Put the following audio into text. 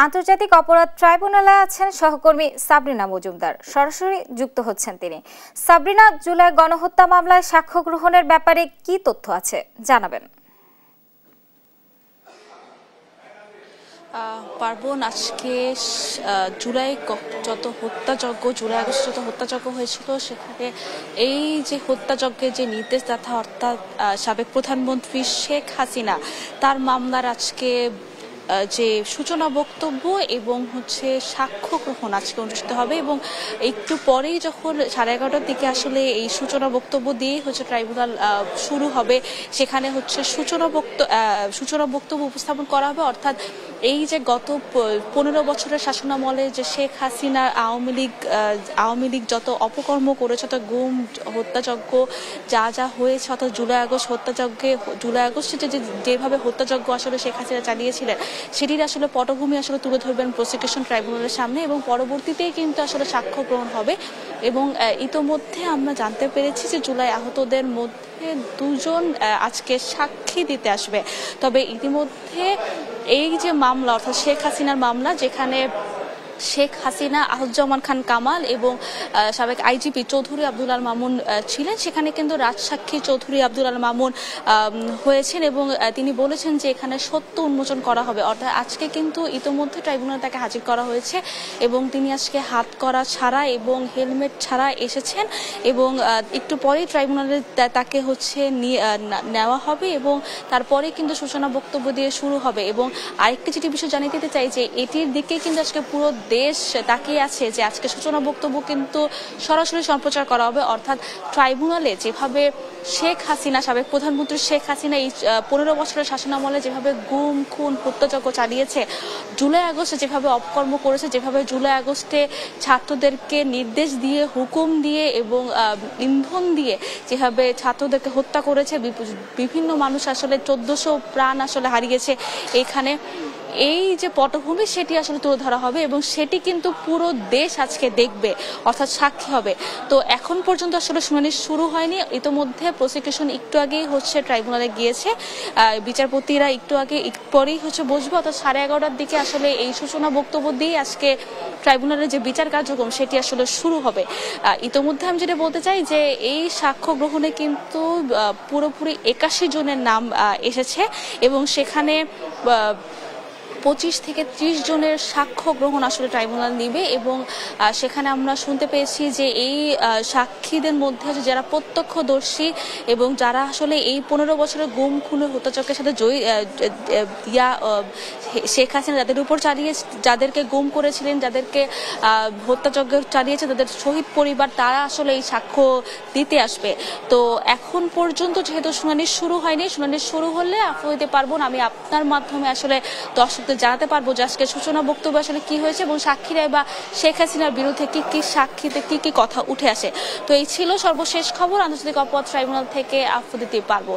আন্তর্জাতিক অপরাধ ট্রাইব্যুনালে আছেন সহকর্মী সাবরিনা মজুমদার। সরাসরি যুক্ত হচ্ছেন তিনি। সাবরিনা, জুলাই গণহত্যা মামলায় সাক্ষ্য গ্রহণের ব্যাপারে কি তথ্য আছে জানাবেন। পার্বণ, আজকে জুলাই যত হত্যাযজ্ঞ, জুলাই আগস্টে যত হত্যাযজ্ঞ হয়েছিল, সেখানে এই যে হত্যাযজ্ঞের যে নির্দেশদাতা অর্থাৎ সাবেক প্রধানমন্ত্রী শেখ হাসিনা, তার মামলার আজকে যে সূচনা বক্তব্য এবং সাক্ষ্য গ্রহণ আজকে অনুষ্ঠিত হবে। এবং একটু পরেই যখন 11:30টার দিকে আসলে এই সূচনা বক্তব্য দিয়ে ট্রাইব্যুনাল শুরু হবে, সেখানে সূচনা বক্তব্য উপস্থাপন করা হবে। অর্থাৎ এই যে গত 15 বছরের শাসনামলে যে শেখ হাসিনা আওয়ামী লীগ যত অপকর্ম করেছে, যত গুম, হত্যাযজ্ঞ যা হয়েছে, অর্থাৎ জুলাই আগস্টে যেভাবে হত্যাযজ্ঞ আসলে শেখ হাসিনা চালিয়েছিলেন, সেটির আসলে পটভূমি তুলে ধরবেন প্রসিকিউশন ট্রাইব্যুনালের সামনে। এবং পরবর্তীতেই কিন্তু আসলে সাক্ষ্য গ্রহণ হবে। এবং ইতোমধ্যে আমরা জানতে পেরেছি যে জুলাই আহতদের মধ্যে 2 জন আজকে সাক্ষী দিতে আসবে। তবে ইতিমধ্যে এই যে মামলা, অর্থাৎ শেখ হাসিনার মামলা, যেখানে শেখ হাসিনা, আহজ্জামান খান কামাল এবং সাবেক আইজিপি চৌধুরী আব্দুল আল মামুন ছিলেন, সেখানে কিন্তু রাজসাক্ষী চৌধুরী আব্দুল আল মামুন হয়েছেন এবং তিনি বলেছেন যে এখানে সত্য উন্মোচন করা হবে। অর্থাৎ আজকে কিন্তু ইতোমধ্যে ট্রাইব্যুনালে তাকে হাজির করা হয়েছে এবং তিনি আজকে হাত করা ছাড়া এবং হেলমেট ছাড়া এসেছেন। এবং একটু পরেই ট্রাইব্যুনালে তাকে নেওয়া হবে এবং তারপরে কিন্তু সূচনা বক্তব্য দিয়ে শুরু হবে। এবং আরেকটি যেটি বিষয় জানিয়ে দিতে চাই যে এটির দিকে কিন্তু আজকে পুরো দেশ তাকিয়ে আছে যে আজকে সূচনা বক্তব্য কিন্তু সরাসরি সম্প্রচার করা হবে। অর্থাৎ ট্রাইব্যুনালে যেভাবে শেখ হাসিনা, সাবেক প্রধানমন্ত্রী শেখ হাসিনা এই 15 বছরের শাসনামলে যেভাবে গুম, খুন, হত্যাযজ্ঞ চালিয়েছে, জুলাই আগস্টে যেভাবে অপকর্ম করেছে, যেভাবে জুলাই আগস্টে ছাত্রদেরকে নির্দেশ দিয়ে, হুকুম দিয়ে এবং ইন্ধন দিয়ে যেভাবে ছাত্রদেরকে হত্যা করেছে, বিভিন্ন মানুষ 1400 প্রাণ হারিয়েছে এখানে, এই যে পটভূমি সেটি তুলে ধরা হবে এবং সেটি কিন্তু পুরো দেশ আজকে দেখবে, অর্থাৎ সাক্ষী হবে। তো এখন পর্যন্ত শুনানি শুরু হয়নি। ইতোমধ্যে প্রসিকিউশন একটু আগেই ট্রাইব্যুনালে গিয়েছে, বিচারপতিরা একটু পরেই বসবে। অর্থাৎ 11:30টার দিকে এই সূচনা বক্তব্য দিয়ে আজকে ট্রাইব্যুনালের যে বিচার কার্যক্রম সেটি শুরু হবে। ইতোমধ্যে আমি যেটা বলতে চাই যে এই সাক্ষ্য গ্রহণে কিন্তু পুরোপুরি 81 জনের নাম এসেছে এবং সেখানে 25 থেকে 30 জনের সাক্ষ্য গ্রহণ ট্রাইব্যুনাল নিবে। এবং সেখানে আমরা শুনতে পেয়েছি যে এই সাক্ষীদের মধ্যে যারা প্রত্যক্ষদর্শী এবং যারা এই 15 বছরের গুম, খুন, হত্যাযজ্ঞের সাথে শেখ হাসিনা যাদেরকে গুম করেছিলেন, যাদেরকে হত্যাযজ্ঞ চালিয়েছে, তাদের শহীদ পরিবার, তারা এই সাক্ষ্য দিতে আসবে। তো এখন পর্যন্ত যেহেতু শুনানি শুরু হয়নি, শুনানি শুরু হলে দিতে পারবো না, আমি আপনার মাধ্যমে দর্শকদের জানাতে পারবো যে আজকে সূচনা বক্তব্য কি হয়েছে এবং সাক্ষীরা বা শেখ হাসিনার বিরুদ্ধে কি সাক্ষীতে কি কথা উঠে আসে। তো এই ছিল সর্বশেষ খবর। আন্তর্জাতিক অপরাধ ট্রাইব্যুনাল থেকে দিতে পারবো।